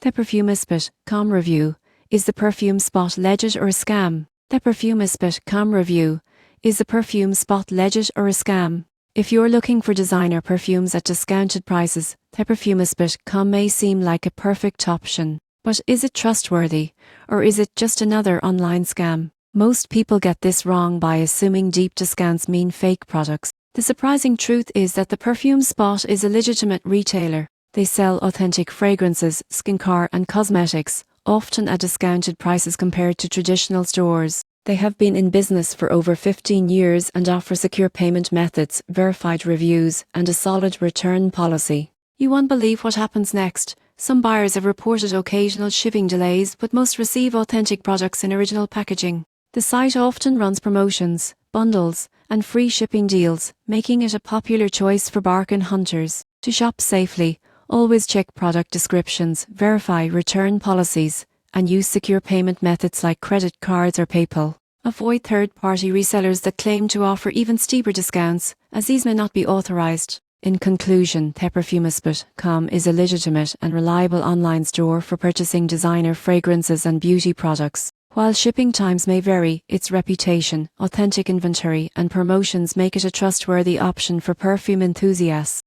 ThePerfumeSpotcom review. Is the perfume spot legit or a scam? ThePerfumeSpotcom review. Is the perfume spot legit or a scam? If you're looking for designer perfumes at discounted prices, ThePerfumeSpotcom may seem like a perfect option. But is it trustworthy, or is it just another online scam? Most people get this wrong by assuming deep discounts mean fake products. The surprising truth is that the Perfume Spot is a legitimate retailer. They sell authentic fragrances, skincare and cosmetics, often at discounted prices compared to traditional stores. They have been in business for over 15 years and offer secure payment methods, verified reviews, and a solid return policy. You won't believe what happens next. Some buyers have reported occasional shipping delays, but most receive authentic products in original packaging. The site often runs promotions, bundles, and free shipping deals, making it a popular choice for bargain hunters. To shop safely, always check product descriptions, verify return policies, and use secure payment methods like credit cards or PayPal. Avoid third-party resellers that claim to offer even steeper discounts, as these may not be authorized. In conclusion, ThePerfumeSpotcom is a legitimate and reliable online store for purchasing designer fragrances and beauty products. While shipping times may vary, its reputation, authentic inventory, and promotions make it a trustworthy option for perfume enthusiasts.